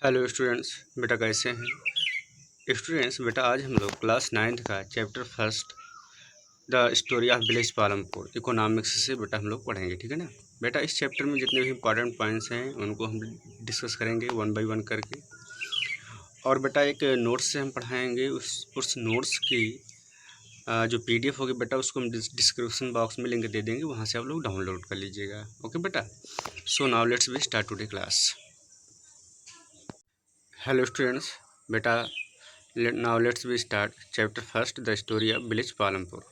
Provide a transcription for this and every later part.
Hello students, बेटा कैसे हैं स्टूडेंट्स। बेटा आज हम लोग क्लास 9th का chapter first the story of village Palampur economics से बेटा हम लोग पढ़ेंगे, ठीक है ना। बेटा इस चैप्टर में जितने भी इंपॉर्टेंट पॉइंट्स हैं उनको हम डिस्कस करेंगे वन बाय वन करके। और बेटा एक नोट्स से हम पढ़ाएंगे, उस नोट्स की जो पीडीएफ होगी बेटा उसको हम डिस्क्रिप्शन बॉक्स में लिंक दे देंगे, वहाँ से आप लोग डाउनलोड कर लीजिएगा। ओके बेटा, so now let's be start today class. Hello students, बेटा now let's we start chapter first the story of village Palampur.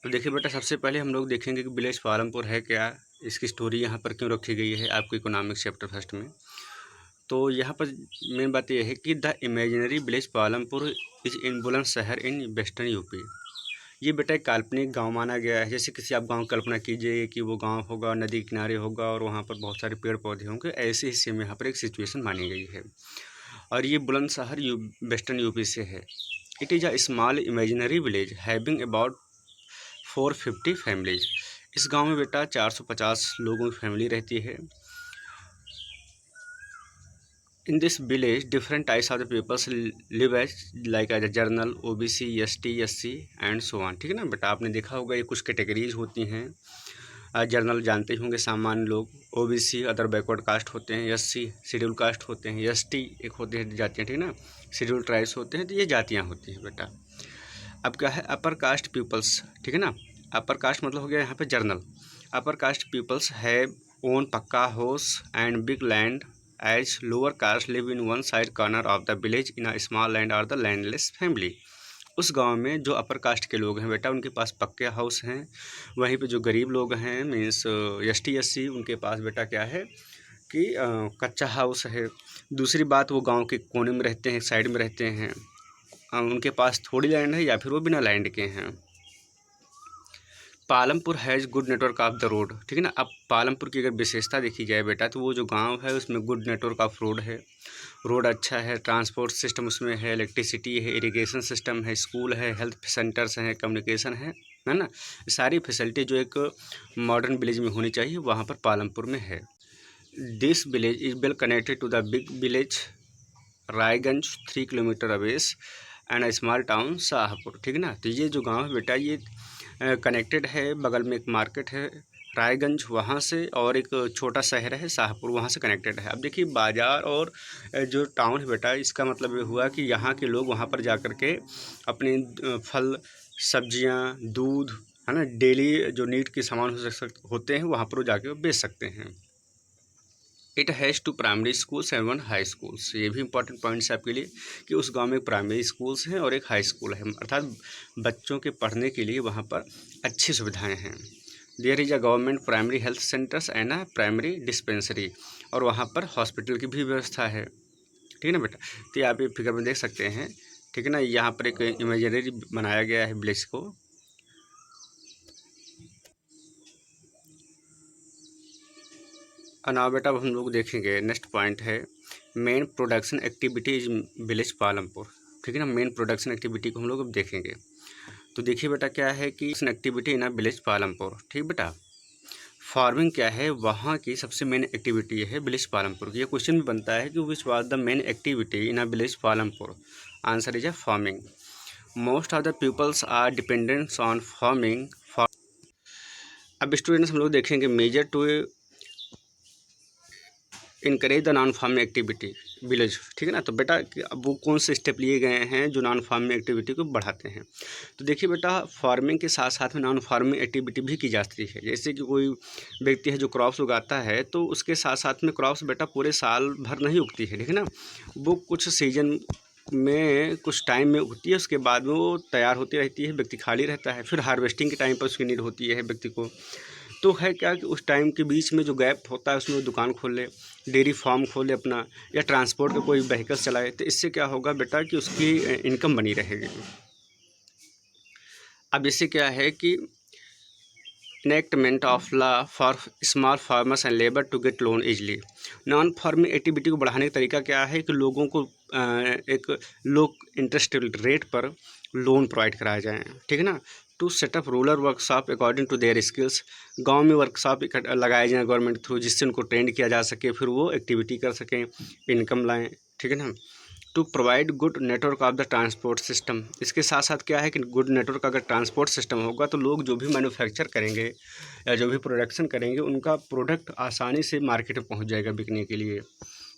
तो देखिए बेटा, सबसे पहले हम लोग देखेंगे कि विलेज पालमपुर है क्या, इसकी स्टोरी यहाँ पर क्यों रखी गई है आपको इकोनॉमिक्स चैप्टर फर्स्ट में। तो यहाँ पर मेन बात यह है कि the imaginary village Palampur is in Bulandshahr in western UP. ये बेटा एक काल्पनिक गांव माना गया है। जैसे किसी आप गांव कल्पना कीजिए कि वो गांव होगा, नदी किनारे होगा और वहाँ पर बहुत सारे पेड़ पौधे होंगे, ऐसे हिस्से में यहाँ पर एक सिचुएशन मानी गई है। और ये बुलंदशहर वेस्टर्न यूपी से है। It is a small imaginary village having about 450 families. इस गांव में बेटा 450 लोगों की फैमिली रहती है। In this village different types of the peoples live as like as a general, OBC, ST, SC and so on, ठीक है ना बेटा। आपने देखा होगा ये कुछ कैटेगरीज होती हैं। जर्नल जानते ही होंगे सामान्य लोग, ओबीसी अदर बैकवर्ड कास्ट होते हैं, एससी शेड्यूल कास्ट होते हैं, एसटी एक होते हैं जातियाँ, ठीक है ना, शेड्यूल ट्राइब्स होते हैं। तो ये जातियाँ होती हैं बेटा। अब क्या है अपर कास्ट पीपल्स, ठीक है ना। अपर कास्ट मतलब हो गया यहाँ पे general. Upper caste peoples have own pucca house and big land as lower caste live in one side corner of the village in a small land और द लैंडलेस फैमिली। उस गांव में जो अपर कास्ट के लोग हैं बेटा उनके पास पक्के हाउस हैं। वहीं पे जो गरीब लोग हैं मीन्स एसटी एससी, उनके पास बेटा क्या है कि कच्चा हाउस है। दूसरी बात, वो गांव के कोने में रहते हैं, साइड में रहते हैं। उनके पास थोड़ी लैंड है या फिर वो बिना लैंड के हैं। Palampur has good network of the road, ठीक है ना। अब पालमपुर की अगर विशेषता देखी जाए बेटा तो वो जो गांव है उसमें गुड नेटवर्क ऑफ रोड है। रोड अच्छा है, ट्रांसपोर्ट सिस्टम उसमें है, इलेक्ट्रिसिटी है, इरिगेशन सिस्टम है, स्कूल है, हेल्थ सेंटर्स हैं, कम्युनिकेशन है ना। सारी फैसिलिटी जो एक मॉडर्न विलेज में होनी चाहिए वहाँ पर पालमपुर में है। This village is well connected to the big village Raiganj 3 kilometre away and a small town Shahpur, ठीक है ना। तो ये जो गांव है बेटा ये कनेक्टेड है, बगल में एक मार्केट है रायगंज वहाँ से, और एक छोटा शहर है शाहपुर वहाँ से कनेक्टेड है। अब देखिए बाज़ार और जो टाउन है बेटा इसका मतलब ये हुआ कि यहाँ के लोग वहाँ पर जा कर के अपने फल सब्जियाँ दूध है ना, डेली जो नीड के सामान होते हैं वहाँ पर वो जाके वो बेच सकते हैं। It has two primary schools and one high schools. ये भी इंपॉर्टेंट पॉइंट्स है आपके लिए कि उस गांव में प्राइमरी स्कूल्स हैं और एक हाई स्कूल है, अर्थात बच्चों के पढ़ने के लिए वहाँ पर अच्छी सुविधाएं हैं। There is a government primary health centres and a primary dispensary, और वहाँ पर हॉस्पिटल की भी व्यवस्था है, ठीक है ना बेटा। तो ये आप ये फिगर में देख सकते हैं, ठीक है ना। यहाँ पर एक इमेजिनरी बनाया गया है विलेज को। और नाउ बेटा अब हम लोग देखेंगे नेक्स्ट पॉइंट है main production activities village Palampur, ठीक है ना। मेन प्रोडक्शन एक्टिविटी को हम लोग अब देखेंगे। तो देखिए बेटा क्या है कि एक्टिविटी इन विलेज पालमपुर, ठीक बेटा। फार्मिंग क्या है वहाँ की सबसे मेन एक्टिविटी है विलेज पालमपुर की। ये क्वेश्चन भी बनता है कि which was the main activity in village Palampur. Answer is a farming. Most of the peoples are dependents on farming. अब स्टूडेंट्स हम लोग देखेंगे measure to encourage the non farming activity village, ठीक है ना। तो बेटा अब वो कौन से स्टेप लिए गए हैं जो नॉन फार्मिंग एक्टिविटी को बढ़ाते हैं। तो देखिए बेटा फार्मिंग के साथ साथ में नॉन फार्मिंग एक्टिविटी भी की जाती है। जैसे कि कोई व्यक्ति है जो क्रॉप्स उगाता है तो उसके साथ साथ में क्रॉप्स बेटा पूरे साल भर नहीं उगती है, ठीक है ना। वो कुछ सीजन में कुछ टाइम में उगती है, उसके बाद में वो तैयार होती रहती है, व्यक्ति खाली रहता है, फिर हार्वेस्टिंग के टाइम पर उसकी नीड होती है व्यक्ति को। तो है क्या कि उस टाइम के बीच में जो गैप होता है उसमें वो दुकान खोल ले, डेयरी फार्म खोले अपना, या ट्रांसपोर्ट का कोई व्हीकल चलाए। तो इससे क्या होगा बेटा कि उसकी इनकम बनी रहेगी। अब इससे क्या है कि enactment of law for small farmers and labour to get loan easily. Non farming activity को बढ़ाने का तरीका क्या है कि लोगों को एक लो इंटरेस्ट रेट पर लोन प्रोवाइड कराया जाए, ठीक है ना, to set up rural workshop according to their skills, गांव में वर्कशॉप लगाए जाएँ गवर्नमेंट थ्रू, जिससे उनको ट्रेंड किया जा सके, फिर वो एक्टिविटी कर सकें, इनकम लाएँ, ठीक है ना। To provide good network of the transport system, इसके साथ साथ क्या है कि गुड नेटवर्क अगर ट्रांसपोर्ट सिस्टम होगा तो लोग जो भी मैन्युफैक्चर करेंगे या जो भी प्रोडक्शन करेंगे उनका प्रोडक्ट आसानी से मार्केट में पहुंच जाएगा बिकने के लिए।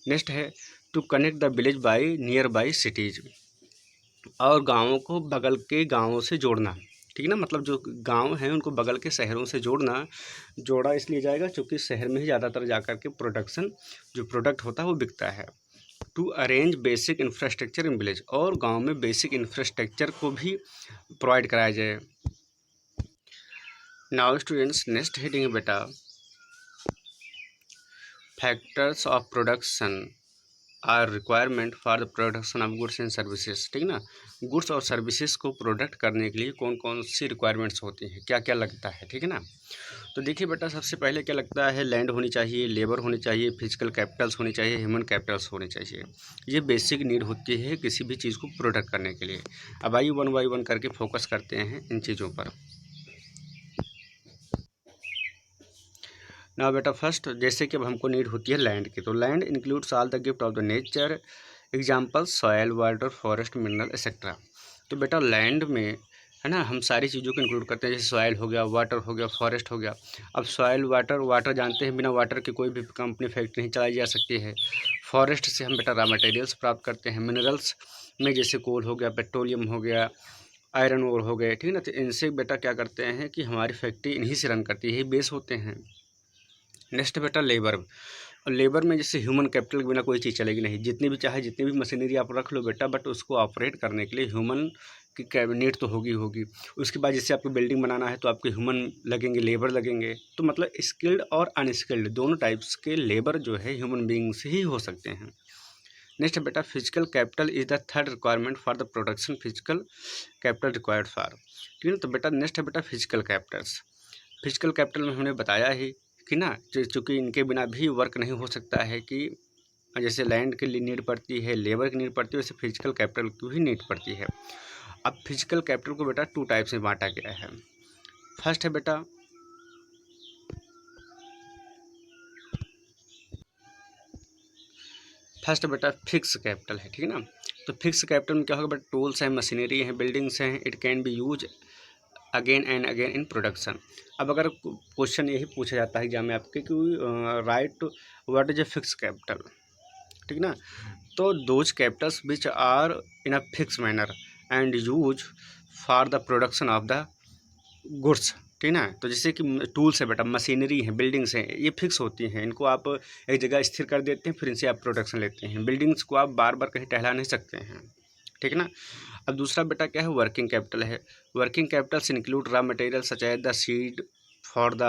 नेक्स्ट है to connect the village by nearby cities, और गाँवों को बगल के गाँवों से जोड़ना, ठीक है ना, मतलब जो गांव हैं उनको बगल के शहरों से जोड़ा इसलिए जाएगा क्योंकि शहर में ही ज़्यादातर जाकर के प्रोडक्शन जो प्रोडक्ट होता है वो बिकता है। To arrange basic infrastructure in village, और गांव में बेसिक इंफ्रास्ट्रक्चर को भी प्रोवाइड कराया जाए। नाउ स्टूडेंट्स, नेक्स्ट हेडिंग है बेटा factors of production are requirement for the production of goods and services, ठीक ना। गुड्स और सर्विसेज को प्रोडक्ट करने के लिए कौन कौन सी रिक्वायरमेंट्स होती हैं, क्या क्या लगता है, ठीक है ना। तो देखिए बेटा, सबसे पहले क्या लगता है, लैंड होनी चाहिए, लेबर होनी चाहिए, फिजिकल कैपिटल्स होनी चाहिए, ह्यूमन कैपिटल्स होनी चाहिए। ये बेसिक नीड होती है किसी भी चीज़ को प्रोडक्ट करने के लिए। अब आइए वन बाई वन करके फोकस करते हैं इन चीज़ों पर। ना बेटा फर्स्ट, जैसे कि अब हमको नीड होती है लैंड की, तो land includes all the gift of the nature, example soil, water, forest, mineral etcetera. तो बेटा लैंड में है ना हम सारी चीज़ों को इंक्लूड करते हैं, जैसे सॉयल हो गया, वाटर हो गया, फॉरेस्ट हो गया। अब सॉयल वाटर जानते हैं, बिना वाटर के कोई भी कंपनी फैक्ट्री नहीं चलाई जा सकती है। फॉरेस्ट से हम बेटा रॉ मटेरियल्स प्राप्त करते हैं। मिनरल्स में जैसे कोल हो गया, पेट्रोलियम हो गया, आयरन ओर हो गए, ठीक है ना। तो इनसे बेटा क्या करते हैं कि हमारी फैक्ट्री इन्हीं से रन करती है, यही बेस होते हैं। नेक्स्ट बेटा लेबर, और लेबर में जैसे ह्यूमन कैपिटल के बिना कोई चीज़ चलेगी नहीं। जितनी भी मशीनरी आप रख लो बेटा, बट उसको ऑपरेट करने के लिए ह्यूमन की नीड तो होगी। उसके बाद जैसे आपको बिल्डिंग बनाना है तो आपके ह्यूमन लगेंगे, लेबर लगेंगे। तो मतलब स्किल्ड और अनस्किल्ड दोनों टाइप्स के लेबर जो है ह्यूमन बींग्स ही हो सकते हैं। नेक्स्ट बेटा physical capital is the third requirement for the production, physical capital required for, ठीक है। तो बेटा नेक्स्ट है बेटा फिजिकल कैपिटल्स। फिजिकल कैपिटल में हमने बताया ही कि ना, चूँकि इनके बिना भी वर्क नहीं हो सकता है, कि जैसे लैंड के लिए नीड पड़ती है, लेबर की नीड पड़ती है, वैसे फिजिकल कैपिटल की भी नीड पड़ती है। अब फिजिकल कैपिटल को बेटा 2 टाइप्स में बांटा गया है। फर्स्ट है बेटा फिक्स कैपिटल है, ठीक है ना। तो फिक्स कैपिटल में क्या होगा बेटा, टूल्स हैं, मशीनरी हैं, बिल्डिंग्स हैं, it can be use again and again in production. अब अगर क्वेश्चन यही पूछा जाता है एग्जाम में आपके कि write what is a fix capital, ठीक ना। तो those capitals which are in a fix manner and use for the production of the goods, ठीक ना। तो जैसे कि टूल्स है बेटा, मशीनरी है, बिल्डिंग्स हैं, ये फिक्स होती हैं, इनको आप एक जगह स्थिर कर देते हैं, फिर इनसे आप प्रोडक्शन लेते हैं। बिल्डिंग्स को आप बार बार कहीं टहला नहीं सकते हैं, ठीक है ना। अब दूसरा बेटा क्या है, वर्किंग कैपिटल है। Working capitals include raw material such as the seed for the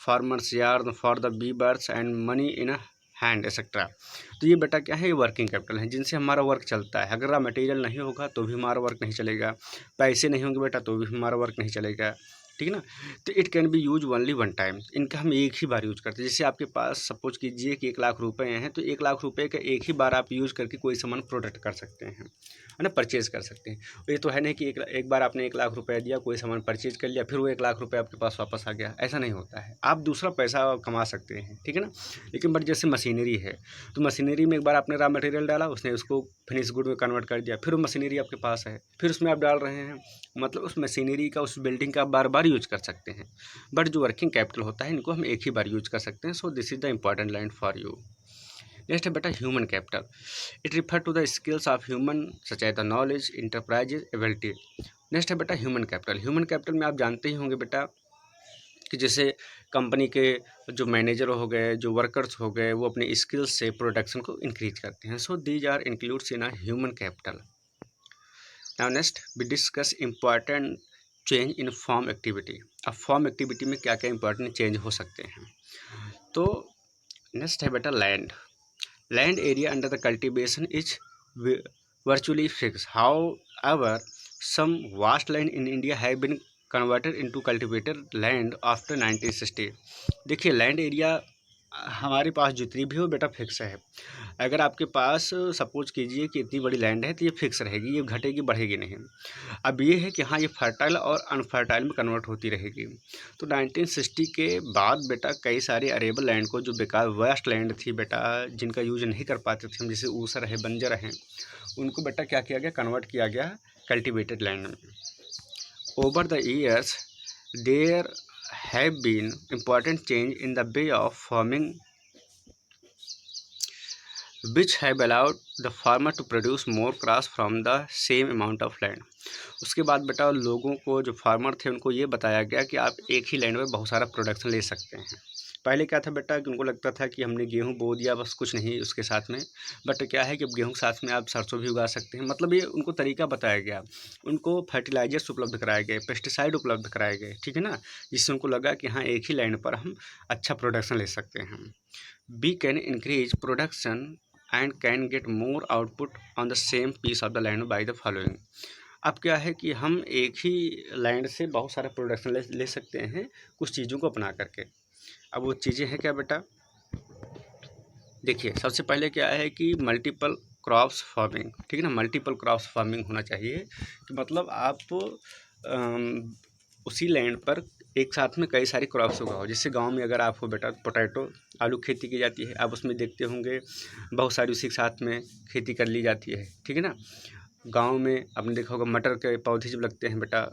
farmers, yarn for the weavers and money in a hand etcetera. तो ये बेटा क्या है, ये वर्किंग कैपिटल है जिनसे हमारा वर्क चलता है। अगर रॉ मटेरियल नहीं होगा तो भी हमारा वर्क नहीं चलेगा, पैसे नहीं होंगे बेटा तो भी हमारा वर्क नहीं चलेगा, ठीक है ना। तो it can be use only one time, इनका हम एक ही बार यूज करते हैं। जैसे आपके पास सपोज कीजिए कि 1 लाख रुपए हैं, तो 1 लाख रुपए का एक ही बार आप यूज करके कोई सामान प्रोडक्ट कर सकते हैं, है ना, परचेज कर सकते हैं। ये तो है नहीं कि एक बार आपने 1 लाख रुपया दिया, कोई सामान परचेज कर लिया, फिर वो 1 लाख रुपये आपके पास वापस आ गया, ऐसा नहीं होता है। आप दूसरा पैसा कमा सकते हैं, ठीक है ना। लेकिन बट जैसे मशीनरी है, तो मशीनरी में एक बार आपने रॉ मटेरियल डाला, उसने उसको फिनिश गुड में कन्वर्ट कर दिया, फिर वो मशीनरी आपके पास है, फिर उसमें आप डाल रहे हैं, मतलब उस मशीनरी का, उस बिल्डिंग का आप बार बार यूज कर सकते हैं। बट जो वर्किंग कैपिटल होता है इनको हम एक ही बार यूज कर सकते हैं। So this is the important line for you. Next है बेटा human capital, it refer to the skills of human such as the knowledge, enterprises, ability. Next है बेटा ह्यूमन कैपिटल। ह्यूमन कैपिटल में आप जानते ही होंगे बेटा कि जैसे कंपनी के जो मैनेजर हो गए, जो वर्कर्स हो गए, वो अपने स्किल्स से प्रोडक्शन को इंक्रीज करते हैं। So these are includes in a human capital. Now next we discuss important change in farm activity. अब फॉर्म एक्टिविटी में क्या क्या इंपॉर्टेंट चेंज हो सकते हैं। तो नेक्स्ट है बेटा land area under the cultivation is virtually fixed. However, some vast land in India have been converted into cultivated land after 1960. देखिए लैंड एरिया हमारे पास जितनी भी हो बेटा फिक्स है। अगर आपके पास सपोज कीजिए कि इतनी बड़ी लैंड है तो ये फिक्स रहेगी, ये घटेगी बढ़ेगी नहीं। अब ये है कि हाँ, ये फर्टाइल और अनफर्टाइल में कन्वर्ट होती रहेगी। तो 1960 के बाद बेटा कई सारी अरेबल लैंड को, जो बेकार वेस्ट लैंड थी बेटा, जिनका यूज नहीं कर पाते थे हम, जैसे ऊसर है, बंजर हैं, उनको बेटा क्या किया गया, कन्वर्ट किया गया कल्टिवेटेड लैंड में। Over the years there have been important change in the way of farming which have allowed the farmer to produce more crops from the same amount of land। उसके बाद बेटा लोगों को, जो farmer थे, उनको ये बताया गया कि आप एक ही लैंड में बहुत सारा प्रोडक्शन ले सकते हैं। पहले क्या था बेटा कि उनको लगता था कि हमने गेहूं बो दिया बस, कुछ नहीं उसके साथ में, बट क्या है कि अब गेहूं के साथ में आप सरसों भी उगा सकते हैं। मतलब ये उनको तरीका बताया गया, उनको फर्टिलाइजर्स उपलब्ध कराए गए, पेस्टिसाइड उपलब्ध कराए गए, ठीक है ना, जिससे उनको लगा कि हाँ, एक ही लैंड पर हम अच्छा प्रोडक्शन ले सकते हैं। We can increase production and can get more output on the same piece of the land by the following. अब क्या है कि हम एक ही लैंड से बहुत सारा प्रोडक्शन ले सकते हैं कुछ चीज़ों को अपना करके। अब वो चीज़ें हैं क्या बेटा, देखिए सबसे पहले क्या है कि मल्टीपल क्रॉप्स फार्मिंग, ठीक है ना, मल्टीपल क्रॉप्स फार्मिंग होना चाहिए कि मतलब आप उसी लैंड पर एक साथ में कई सारी क्रॉप्स उगाओ। जैसे गांव में अगर आपको बेटा पोटैटो, आलू खेती की जाती है, आप उसमें देखते होंगे बहुत सारी उसी के साथ में खेती कर ली जाती है, ठीक है ना। गांव में आपने देखा होगा मटर के पौधे जब लगते हैं बेटा,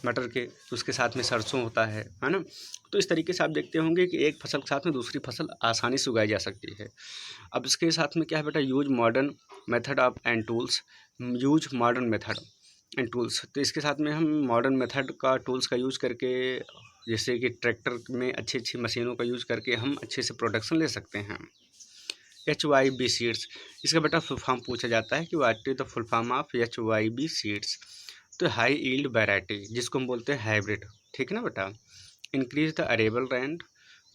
मटर के, तो उसके साथ में सरसों होता है ना। तो इस तरीके से आप देखते होंगे कि एक फसल के साथ में दूसरी फसल आसानी से उगाई जा सकती है। अब इसके साथ में क्या है बेटा, use modern method of and tools, use modern method and tools. तो इसके साथ में हम मॉडर्न मेथड का, टूल्स का यूज़ करके, जैसे कि ट्रैक्टर में अच्छी अच्छी मशीनों का यूज़ करके हम अच्छे से प्रोडक्शन ले सकते हैं। HYB सीड्स, इसका बेटा फुल फॉर्म पूछा जाता है कि what is the full form of HYB seeds. तो हाई यील्ड वैरायटी, जिसको हम बोलते हैं हाइब्रिड, ठीक है ना बेटा। Increase the arable rent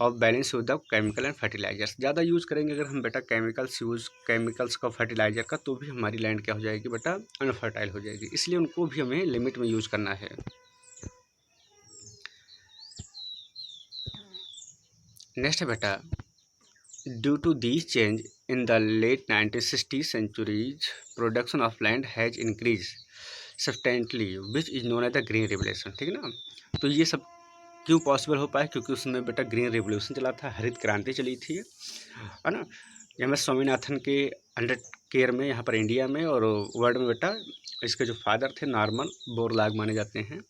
of balance with the chemical and fertilisers. ज़्यादा यूज़ करेंगे अगर हम बेटा केमिकल्स का, फर्टिलाइजर का, तो भी हमारी लैंड क्या हो जाएगी बेटा, अनफर्टाइल हो जाएगी। इसलिए उनको भी हमें लिमिट में यूज़ करना है। नेक्स्ट है बेटा, due to these change in the late 1960 centuries, production of land has increase substantially which is known as the green revolution, ठीक है ना। तो ये सब क्यों पॉसिबल हो पाया, क्योंकि उसमें बेटा ग्रीन रेवोल्यूशन चला था, हरित क्रांति चली थी, है ना। MS स्वामीनाथन के अंडर केयर में यहाँ पर इंडिया में और वर्ल्ड में बेटा इसके जो फादर थे नॉर्मन बोरलॉग माने जाते हैं।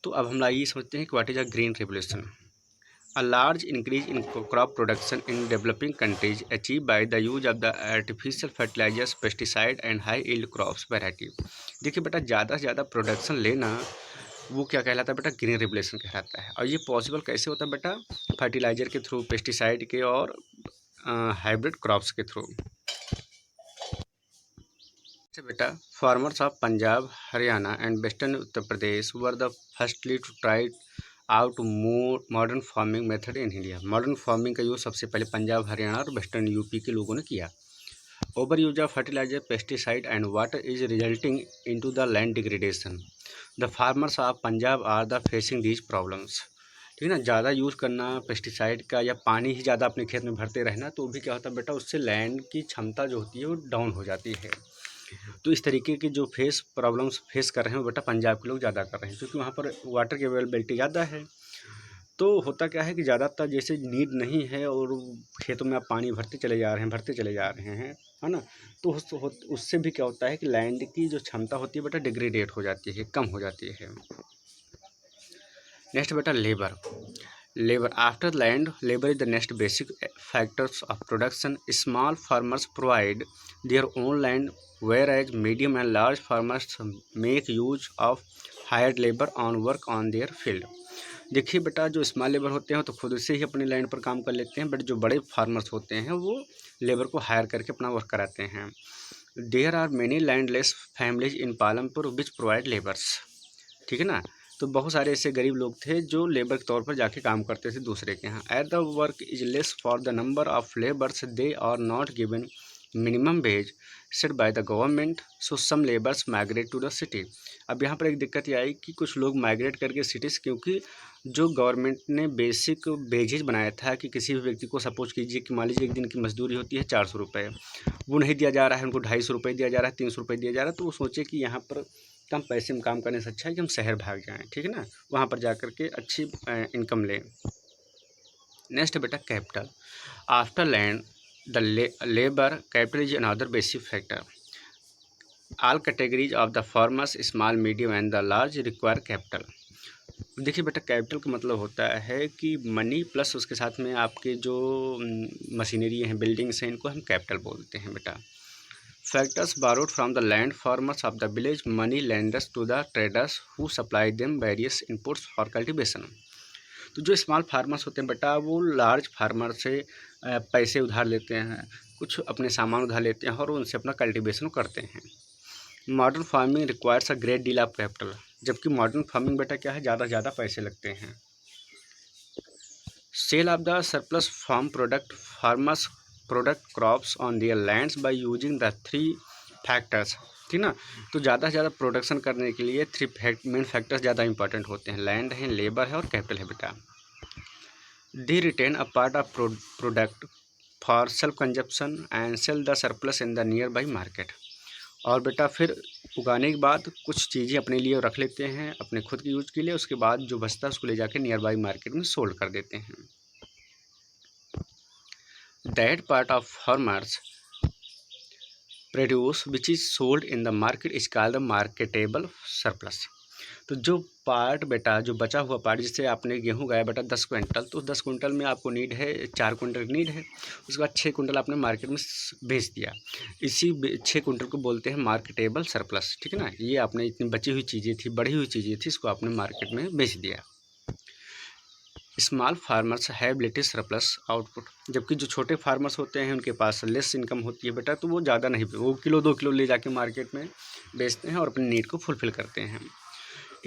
तो अब हम ये समझते हैं कि what is a green revolution. A large increase in crop production in developing countries achieved by the use of the artificial fertilizers, pesticide and high yield crops variety। देखिए बेटा ज़्यादा से ज़्यादा प्रोडक्शन लेना वो क्या कहलाता है बेटा, ग्रीन रेवोल्यूशन कहलाता है। और ये पॉसिबल कैसे होता है बेटा, फर्टिलाइजर के थ्रू, पेस्टिसाइड के और हाइब्रिड क्रॉप्स के थ्रू। बेटा farmers of Punjab, Haryana and western Uttar Pradesh were the firstly to try out more modern farming method in India. Modern farming का यूज़ सबसे पहले पंजाब, हरियाणा और वेस्टर्न यूपी के लोगों ने किया। Over use of fertiliser, pesticide and water is resulting into the land degradation. The farmers of Punjab are the facing these problems, ठीक है ना। ज़्यादा यूज़ करना पेस्टिसाइड का या पानी ही ज़्यादा अपने खेत में भरते रहना, तो भी क्या होता है बेटा, उससे लैंड की क्षमता जो होती है वो डाउन हो जाती है। तो इस तरीके की जो प्रॉब्लम्स फेस कर रहे हैं वो बेटा पंजाब के लोग ज़्यादा कर रहे हैं, क्योंकि वहाँ पर वाटर की अवेलेबिलिटी ज़्यादा है। तो होता क्या है कि ज़्यादातर जैसे नीड नहीं है और खेतों में आप पानी भरते चले जा रहे हैं, है ना। तो उससे भी क्या होता है कि लैंड की जो क्षमता होती है बेटा डिग्रेडेट हो जाती है, कम हो जाती है। नेक्स्ट बेटा labour after land, labour is the next basic factors of production. Small farmers provide their own land whereas medium and large farmers make use of hired labour on work on their field. देखिए बेटा जो small labour होते हैं तो खुद से ही अपने land पर काम कर लेते हैं, बट जो बड़े फार्मर्स होते हैं वो लेबर को हायर करके अपना वर्क कराते हैं। There are many landless families in Palampur which provide labours, ठीक है ना। तो बहुत सारे ऐसे गरीब लोग थे जो लेबर के तौर पर जाके काम करते थे दूसरे के यहाँ। At the work is less for the number of labours, they are not given minimum wage set by the government, so some labours migrate to the city. अब यहाँ पर एक दिक्कत ये आई कि कुछ लोग माइग्रेट करके सिटीज़, क्योंकि जो गवर्नमेंट ने बेसिक वेजेज बनाया था कि किसी भी व्यक्ति को, सपोज कीजिए कि मान लीजिए एक दिन की मजदूरी होती है 400 रुपये, वो नहीं दिया जा रहा है, उनको 250 रुपये दिया जा रहा है, 300 रुपये दिया जा रहा है, तो वो सोचे कि यहाँ पर कम पैसे में काम करने से अच्छा है कि हम शहर भाग जाएँ, ठीक है ना, वहाँ पर जा कर के अच्छी इनकम लें। नेक्स्ट बेटा capital. After land the labour capital is another basic factor. All categories of the farmers small medium and the large require capital. देखिए बेटा, कैपिटल का मतलब होता है कि मनी प्लस उसके साथ में आपके जो मशीनरी हैं, बिल्डिंग्स हैं, इनको हम कैपिटल बोलते हैं बेटा। Factors borrowed from the land farmers of the village, money lenders to the traders who supply them various inputs for cultivation. तो जो स्मॉल फार्मर्स होते हैं बेटा, वो लार्ज फार्मर से पैसे उधार लेते हैं, कुछ अपने सामान उधार लेते हैं और उनसे अपना कल्टिवेशन करते हैं। Modern farming requires a great deal of capital. जबकि मॉडर्न फार्मिंग बेटा क्या है, ज़्यादा से ज़्यादा पैसे लगते हैं। Sale of the surplus farm product, farmers product crops on their lands by using the 3 factors, ठीक ना। तो ज़्यादा से ज़्यादा प्रोडक्शन करने के लिए 3 मेन फैक्टर्स ज़्यादा इंपॉर्टेंट होते हैं, लैंड है, लेबर है और कैपिटल है बेटा। They retain a part of product for self consumption and sell the surplus in the nearby market. और बेटा फिर उगाने के बाद कुछ चीज़ें अपने लिए रख लेते हैं, अपने खुद के यूज के लिए, उसके बाद जो बचता है उसको ले जाके नियर बाई मार्केट में सोल्ड कर देते हैं। That part of farmers produce which is sold in the market is called the marketable surplus. तो जो पार्ट बेटा, जो बचा हुआ पार्ट, जिससे आपने गेहूं उगाया बेटा 10 क्विंटल, तो 10 क्विंटल में आपको नीड है 4 क्विंटल की नीड है, उसके बाद 6 क्विंटल आपने मार्केट में बेच दिया, इसी 6 क्विंटल को बोलते हैं मार्केटेबल सरप्लस, ठीक है ना। ये आपने इतनी बची हुई चीज़ें थी, बढ़ी हुई चीज़ें थी, इसको आपने मार्केट में बेच दिया। Small farmers have little surplus output. जबकि जो छोटे फार्मर्स होते हैं उनके पास लेस इनकम होती है बेटा, तो वो ज़्यादा नहीं, वो किलो 2 किलो ले जाके मार्केट में बेचते हैं और अपनी नीड को फुलफिल करते हैं।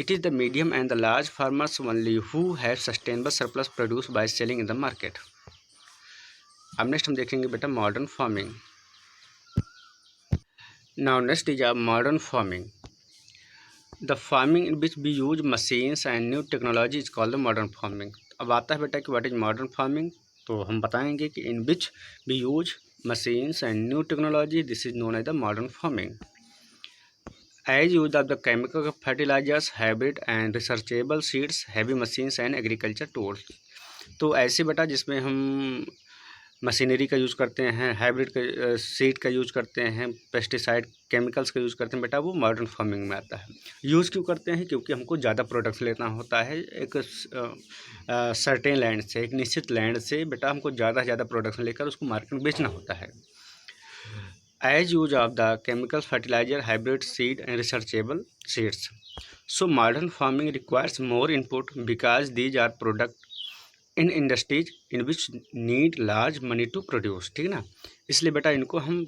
It is the medium and the large farmers only who have sustainable surplus produce by selling in the market. अब नेक्स्ट हम देखेंगे बेटा modern farming. Now next is a modern farming. The farming in which we use machines and new technology is called the modern farming. अब आता है बेटा कि what is modern farming, तो हम बताएंगे कि in which we use machines and new technology, this is known as the modern farming. As use of the chemical fertilizers, hybrid and researchable seeds, heavy machines and agriculture tools। तो ऐसे बेटा जिसमें हम machinery का use करते हैं, hybrid का seed का यूज़ करते हैं, पेस्टिसाइड केमिकल्स का यूज़ करते हैं बेटा, वो मॉडर्न फार्मिंग में आता है। यूज़ क्यों करते हैं, क्योंकि हमको ज़्यादा प्रोडक्ट्स लेना होता है एक सर्टेन लैंड से, एक निश्चित लैंड से बेटा हमको ज़्यादा से ज़्यादा प्रोडक्शन लेकर उसको मार्केट में बेचना होता है। As use of the chemical fertilizer, hybrid seed and researchable seeds. So modern farming requires more input because these are product in industries in which need large money to produce, ठीक है ना। इसलिए बेटा इनको हम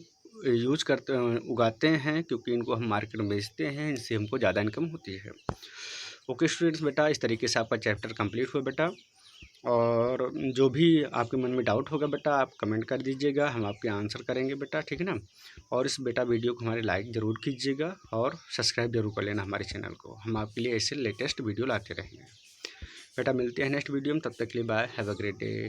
यूज करते उगाते हैं क्योंकि इनको हम मार्केट में बेचते हैं, इनसे हमको ज़्यादा इनकम होती है। ओके स्टूडेंट्स, बेटा इस तरीके से आपका चैप्टर कंप्लीट हुआ बेटा, और जो भी आपके मन में डाउट होगा बेटा आप कमेंट कर दीजिएगा, हम आपके आंसर करेंगे बेटा, ठीक है ना। और इस बेटा वीडियो को हमारे लाइक ज़रूर कीजिएगा और सब्सक्राइब जरूर कर लेना हमारे चैनल को, हम आपके लिए ऐसे लेटेस्ट वीडियो लाते रहेंगे बेटा। मिलते हैं नेक्स्ट वीडियो में, तब तक के लिए bye, have a great day.